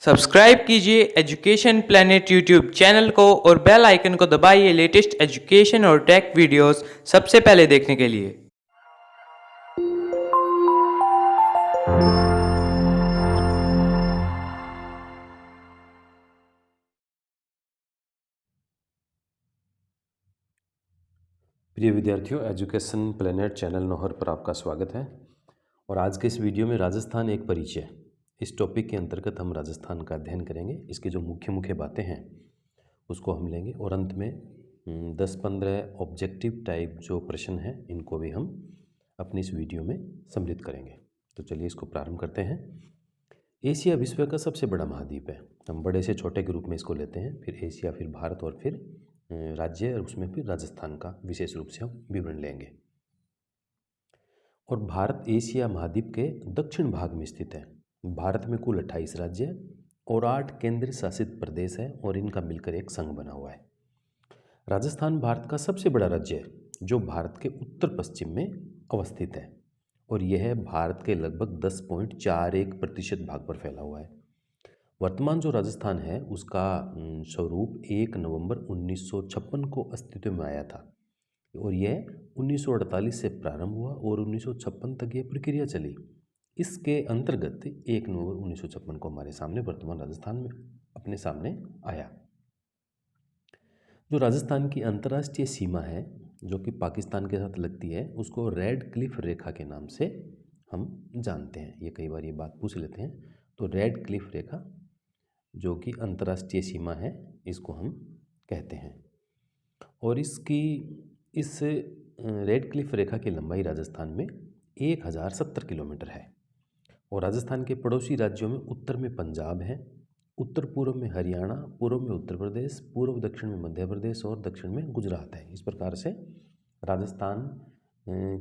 Subscribe कीजिए education planet YouTube channel को और बेल आइकन को दबाइए लेटेस्ट एजुकेशन और टेक वीडियोस सबसे पहले देखने के लिए। प्रिय विद्यार्थियों, एजुकेशन प्लेनेट चैनल नौहर पर आपका स्वागत है। और आज के इस वीडियो में राजस्थान एक परिचय, इस टॉपिक के अंतर्गत हम राजस्थान का अध्ययन करेंगे। इसकी जो मुख्य मुख्य बातें हैं उसको हम लेंगे और अंत में 10-15 ऑब्जेक्टिव टाइप जो प्रश्न हैं इनको भी हम अपनी इस वीडियो में सम्मिलित करेंगे। तो चलिए इसको प्रारंभ करते हैं। एशिया विश्व का सबसे बड़ा महाद्वीप है। हम बड़े से छोटे के रूप में इसको लेते हैं, फिर एशिया, फिर भारत और फिर राज्य, और उसमें फिर राजस्थान का विशेष रूप से हम विवरण लेंगे। और भारत एशिया महाद्वीप के दक्षिण भाग में स्थित है। भारत में कुल 28 राज्य और 8 केंद्र शासित प्रदेश है और इनका मिलकर एक संघ बना हुआ है। राजस्थान भारत का सबसे बड़ा राज्य है जो भारत के उत्तर पश्चिम में अवस्थित है और यह भारत के लगभग 10.41% भाग पर फैला हुआ है। वर्तमान जो राजस्थान है उसका स्वरूप 1 नवंबर 1956 को अस्तित्व में आया था और यह 1948 से प्रारंभ हुआ और 1956 तक यह प्रक्रिया चली। इसके अंतर्गत 1 नवंबर 1956 को हमारे सामने वर्तमान राजस्थान में अपने सामने आया। जो राजस्थान की अंतर्राष्ट्रीय सीमा है जो कि पाकिस्तान के साथ लगती है उसको रेड क्लिफ रेखा के नाम से हम जानते हैं। ये कई बार ये बात पूछ लेते हैं। तो रेड क्लिफ रेखा जो कि अंतर्राष्ट्रीय सीमा है इसको हम कहते हैं। और इस रेड क्लिफ रेखा की लंबाई राजस्थान में 1070 किलोमीटर है। और राजस्थान के पड़ोसी राज्यों में उत्तर में पंजाब है, उत्तर पूर्व में हरियाणा, पूर्व में उत्तर प्रदेश, पूर्व दक्षिण में मध्य प्रदेश और दक्षिण में गुजरात है। इस प्रकार से राजस्थान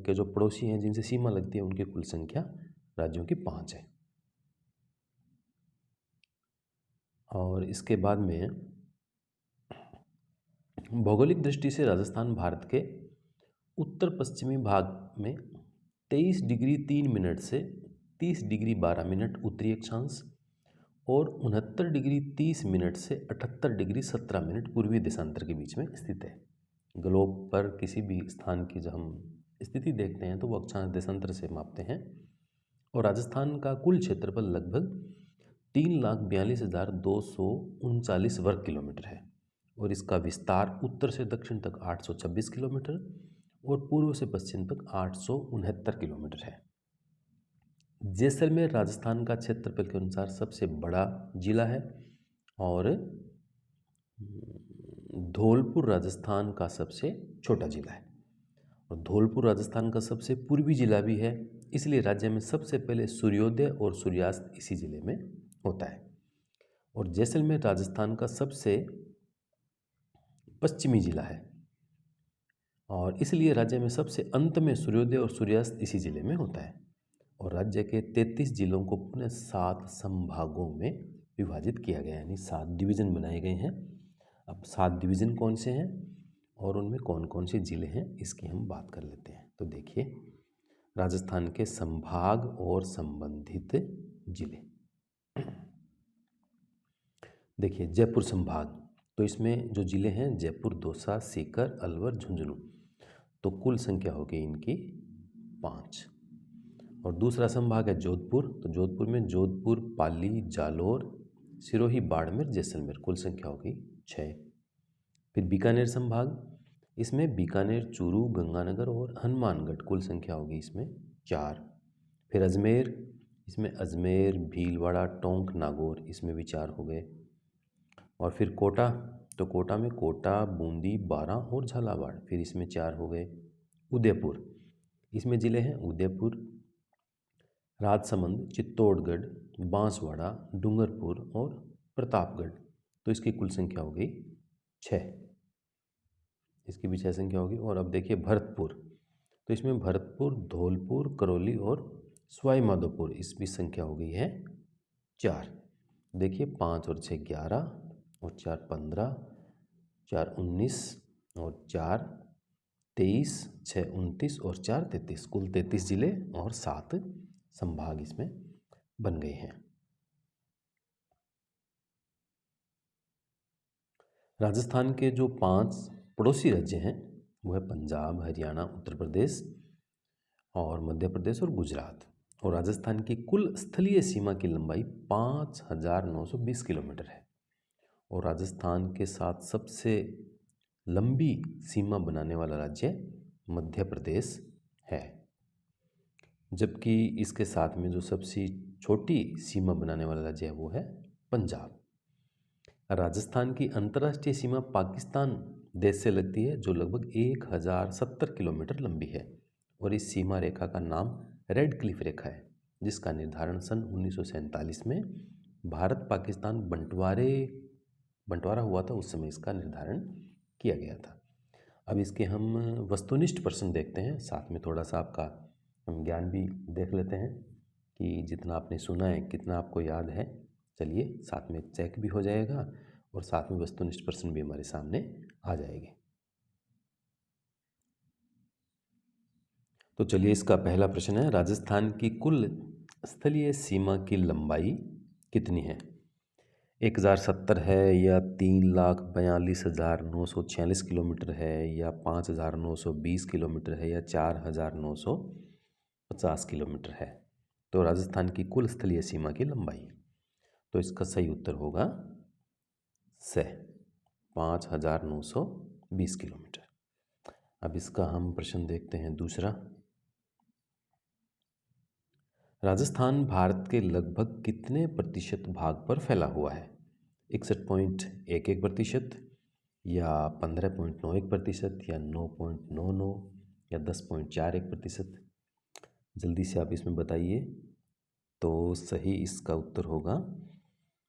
के जो पड़ोसी हैं जिनसे सीमा लगती है उनकी कुल संख्या राज्यों की 5 है। और इसके बाद में भौगोलिक दृष्टि से राजस्थान भारत के उत्तर पश्चिमी भाग में 23 डिग्री 3 मिनट से 30 डिग्री 12 मिनट उत्तरी अक्षांश और 69 डिग्री 30 मिनट से 78 डिग्री 17 मिनट पूर्वी देशांतर के बीच में स्थित है। ग्लोब पर किसी भी स्थान की जब हम स्थिति देखते हैं तो वो अक्षांश देशांतर से मापते हैं। और राजस्थान का कुल क्षेत्रफल लगभग 3,42,239 वर्ग किलोमीटर है और इसका विस्तार उत्तर से दक्षिण तक 826 किलोमीटर और पूर्व से पश्चिम तक 869 किलोमीटर है। जैसलमेर राजस्थान का क्षेत्रफल के अनुसार सबसे बड़ा जिला है और धौलपुर राजस्थान का सबसे छोटा जिला है। और धौलपुर राजस्थान का सबसे पूर्वी जिला भी है, इसलिए राज्य में सबसे पहले सूर्योदय और सूर्यास्त इसी जिले में होता है। और जैसलमेर राजस्थान का सबसे पश्चिमी जिला है और इसलिए राज्य में सबसे अंत में सूर्योदय और सूर्यास्त इसी जिले में होता है। और राज्य के 33 जिलों को पुनः 7 संभागों में विभाजित किया गया है, यानी 7 डिवीज़न बनाए गए हैं। अब 7 डिवीज़न कौन से हैं और उनमें कौन कौन से जिले हैं इसकी हम बात कर लेते हैं। तो देखिए, राजस्थान के संभाग और संबंधित जिले। देखिए, जयपुर संभाग, तो इसमें जो जिले हैं जयपुर, दौसा, सीकर, अलवर, झुंझुनू, तो कुल संख्या होगी इनकी 5। और दूसरा संभाग है जोधपुर, तो जोधपुर में जोधपुर, पाली, जालोर, सिरोही, बाड़मेर, जैसलमेर, कुल संख्या होगी 6। फिर बीकानेर संभाग, इसमें बीकानेर, चूरू, गंगानगर और हनुमानगढ़, कुल संख्या होगी इसमें 4। फिर अजमेर, इसमें अजमेर, भीलवाड़ा, टोंक, नागौर, इसमें भी 4 हो गए। और फिर कोटा, तो कोटा में कोटा, बूंदी, बारां और झालावाड़, फिर इसमें 4 हो गए। उदयपुर, इसमें ज़िले हैं उदयपुर, राजसमंद, चित्तौड़गढ़, बांसवाड़ा, डूंगरपुर और प्रतापगढ़, तो इसकी कुल संख्या हो गई 6। इसकी भी 6 संख्या होगी। और अब देखिए भरतपुर, तो इसमें भरतपुर, धौलपुर, करौली और सवाई माधोपुर, इसकी संख्या हो गई है 4। देखिए 5 और 6 11 और 4 15, 4 19 और 4 23, 6 29 और 4 33, कुल 33 जिले और 7 संभाग इसमें बन गए हैं। राजस्थान के जो 5 पड़ोसी राज्य हैं वो है पंजाब, हरियाणा, उत्तर प्रदेश और मध्य प्रदेश और गुजरात। और राजस्थान की कुल स्थलीय सीमा की लंबाई 5,920 किलोमीटर है। और राजस्थान के साथ सबसे लंबी सीमा बनाने वाला राज्य मध्य प्रदेश है, जबकि इसके साथ में जो सबसे छोटी सीमा बनाने वाला राज्य है वो है पंजाब। राजस्थान की अंतर्राष्ट्रीय सीमा पाकिस्तान देश से लगती है, जो लगभग 1,070 किलोमीटर लंबी है। और इस सीमा रेखा का नाम रेड क्लिफ रेखा है, जिसका निर्धारण सन 1947 में भारत पाकिस्तान बंटवारा हुआ था, उस समय इसका निर्धारण किया गया था। अब इसके हम वस्तुनिष्ठ प्रश्न देखते हैं, साथ में थोड़ा सा आपका हम ज्ञान भी देख लेते हैं कि जितना आपने सुना है कितना आपको याद है। चलिए, साथ में चेक भी हो जाएगा और साथ में वस्तुनिष्ठ प्रश्न भी हमारे सामने आ जाएंगे। तो चलिए, इसका पहला प्रश्न है, राजस्थान की कुल स्थलीय सीमा की लंबाई कितनी है? 1,070 है या 3,42,946 किलोमीटर है या 5,920 किलोमीटर है या 4,950 किलोमीटर है? तो राजस्थान की कुल स्थलीय सीमा की लंबाई, तो इसका सही उत्तर होगा 5,920 किलोमीटर। अब इसका हम प्रश्न देखते हैं दूसरा। राजस्थान भारत के लगभग कितने प्रतिशत भाग पर फैला हुआ है? 61.11% या 15.91% या 9.99 या 10.41%? जल्दी से आप इसमें बताइए। तो सही इसका उत्तर होगा,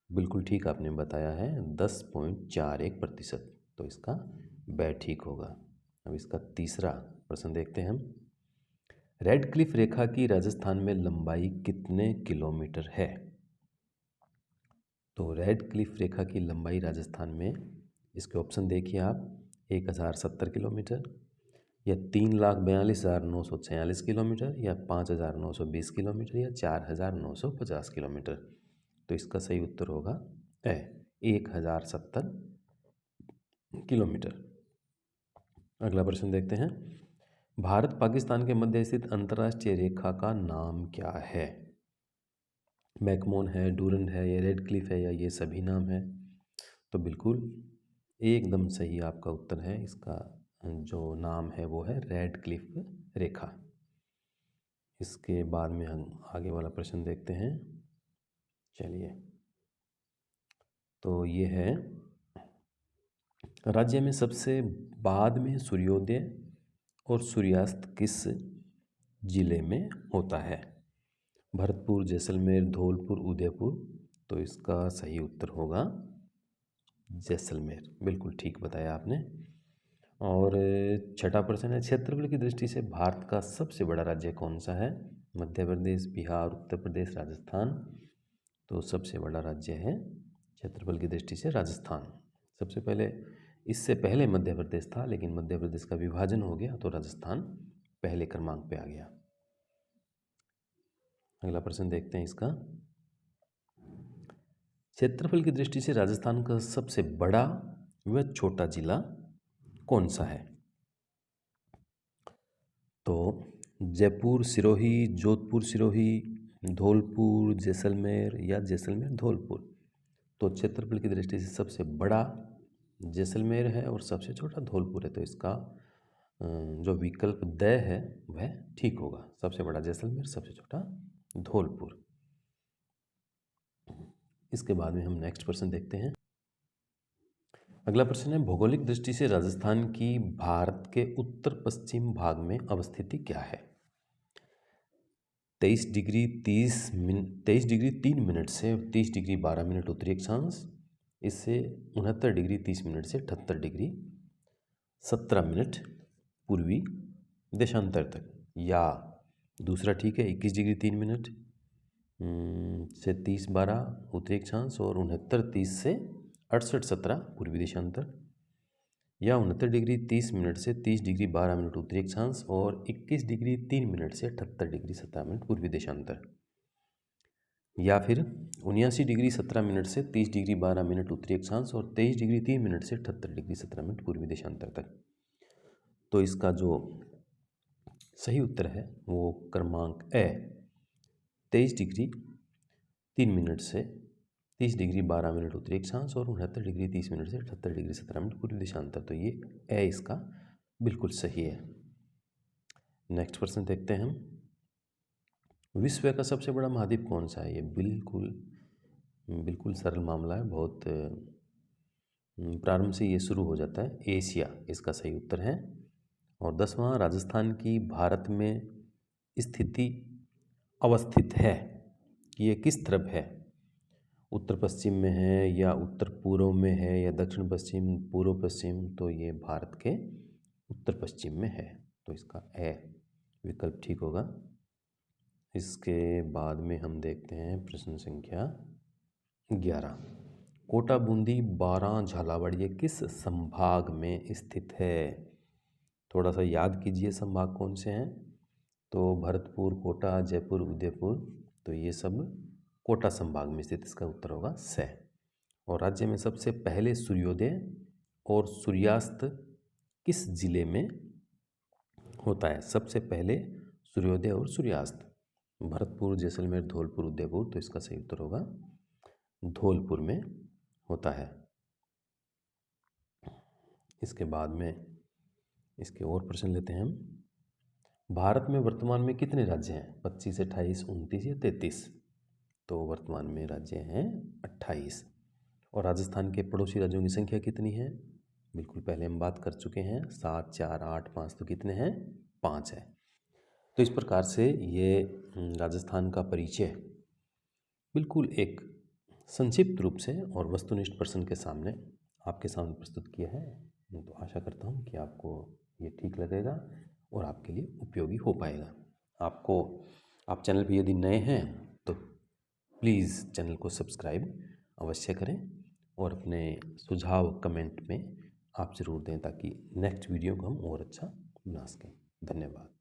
बिल्कुल ठीक आपने बताया है, 10.41%। तो इसका ब ठीक होगा। अब इसका तीसरा प्रश्न देखते हैं हम। रेड क्लिफ रेखा की राजस्थान में लंबाई कितने किलोमीटर है? तो रेड क्लिफ रेखा की लंबाई राजस्थान में, इसके ऑप्शन देखिए आप, 1,070 किलोमीटर या 3,42,946 किलोमीटर या 5,920 किलोमीटर या 4,950 किलोमीटर। तो इसका सही उत्तर होगा 1,070 किलोमीटर। अगला प्रश्न देखते हैं। भारत पाकिस्तान के मध्य स्थित अंतर्राष्ट्रीय रेखा का नाम क्या है? मैकमोन है, डूरंड है या रेड क्लिफ है या ये सभी नाम है? तो बिल्कुल एकदम सही आपका उत्तर है। इसका जो नाम है वो है रेड क्लिफ रेखा। इसके बाद में हम आगे वाला प्रश्न देखते हैं। चलिए, तो ये है, राज्य में सबसे बाद में सूर्योदय और सूर्यास्त किस जिले में होता है? भरतपुर, जैसलमेर, धौलपुर, उदयपुर। तो इसका सही उत्तर होगा जैसलमेर। बिल्कुल ठीक बताया आपने। और छठा प्रश्न है, क्षेत्रफल की दृष्टि से भारत का सबसे बड़ा राज्य कौन सा है? मध्य प्रदेश, बिहार, उत्तर प्रदेश, राजस्थान। तो सबसे बड़ा राज्य है क्षेत्रफल की दृष्टि से राजस्थान। सबसे पहले, इससे पहले मध्य प्रदेश था, लेकिन मध्य प्रदेश का विभाजन हो गया तो राजस्थान पहले क्रमांक पे आ गया। अगला प्रश्न देखते हैं इसका। क्षेत्रफल की दृष्टि से राजस्थान का सबसे बड़ा व छोटा जिला कौन सा है? तो जयपुर सिरोही, जोधपुर सिरोही, धौलपुर जैसलमेर या जैसलमेर धौलपुर। तो क्षेत्रफल की दृष्टि से सबसे बड़ा जैसलमेर है और सबसे छोटा धौलपुर है। तो इसका जो विकल्प द है वह ठीक होगा। सबसे बड़ा जैसलमेर, सबसे छोटा धौलपुर। इसके बाद में हम नेक्स्ट प्रश्न देखते हैं। अगला प्रश्न है, भौगोलिक दृष्टि से राजस्थान की भारत के उत्तर पश्चिम भाग में अवस्थिति क्या है? 23 डिग्री 3 मिनट से 30 डिग्री 12 मिनट उत्तरी अक्षांश, इससे 69 डिग्री 30 मिनट से 78 डिग्री 17 मिनट पूर्वी देशांतर तक, या दूसरा ठीक है 21 डिग्री 3 मिनट से 30-12 उत्तरी अक्षांश और 69-30 से 68-17 पूर्वी देशांतर, या 69 डिग्री 30 मिनट से 30 डिग्री 12 मिनट उत्तरी अक्षांश और 21 डिग्री 3 मिनट से 78 डिग्री 17 मिनट पूर्वी देशांतर। या फिर 79 डिग्री 17 मिनट से 30 डिग्री 12 मिनट उत्तरी अक्षांश और 23 डिग्री 3 मिनट से 78 डिग्री 17 मिनट पूर्वी देशांतर तक। तो इसका जो सही उत्तर है वो क्रमांक ए 23 डिग्री 3 मिनट से 30 डिग्री 12 मिनट उत्तरी अक्षांश और 69 डिग्री 30 मिनट से 78 डिग्री 17 मिनट पूर्वी देशांतर। तो ये ए इसका बिल्कुल सही है। नेक्स्ट प्रश्न देखते हैं हम। विश्व का सबसे बड़ा महाद्वीप कौन सा है? ये बिल्कुल सरल मामला है, बहुत प्रारंभ से ये शुरू हो जाता है। एशिया इसका सही उत्तर है। और 10वां, राजस्थान की भारत में स्थिति अवस्थित है कि ये किस तरफ है? उत्तर पश्चिम में है या उत्तर पूर्व में है या दक्षिण पश्चिम पूर्व पश्चिम? तो ये भारत के उत्तर पश्चिम में है। तो इसका ए विकल्प ठीक होगा। इसके बाद में हम देखते हैं प्रश्न संख्या 11। कोटा बूंदी बारां झालावाड़ ये किस संभाग में स्थित है? थोड़ा सा याद कीजिए संभाग कौन से हैं। तो भरतपुर, कोटा, जयपुर, उदयपुर, तो ये सब कोटा संभाग में स्थित। इसका उत्तर होगा स। और राज्य में सबसे पहले सूर्योदय और सूर्यास्त किस जिले में होता है? सबसे पहले सूर्योदय और सूर्यास्त भरतपुर, जैसलमेर, धौलपुर, उदयपुर। तो इसका सही उत्तर होगा धौलपुर में होता है। इसके बाद में इसके और प्रश्न लेते हैं हम। भारत में वर्तमान में कितने राज्य हैं? 25, 28, 29 या 33? तो वर्तमान में राज्य हैं 28। और राजस्थान के पड़ोसी राज्यों की संख्या कितनी है? बिल्कुल पहले हम बात कर चुके हैं, 7, 4, 8, 5। तो कितने हैं? 5 है। तो इस प्रकार से ये राजस्थान का परिचय बिल्कुल एक संक्षिप्त रूप से और वस्तुनिष्ठ प्रश्न के सामने आपके सामने प्रस्तुत किया है। तो आशा करता हूँ कि आपको ये ठीक लगेगा और आपके लिए उपयोगी हो पाएगा। आप चैनल पर यदि नए हैं तो प्लीज़ चैनल को सब्सक्राइब अवश्य करें और अपने सुझाव कमेंट में आप ज़रूर दें ताकि नेक्स्ट वीडियो को हम और अच्छा बना सकें। धन्यवाद।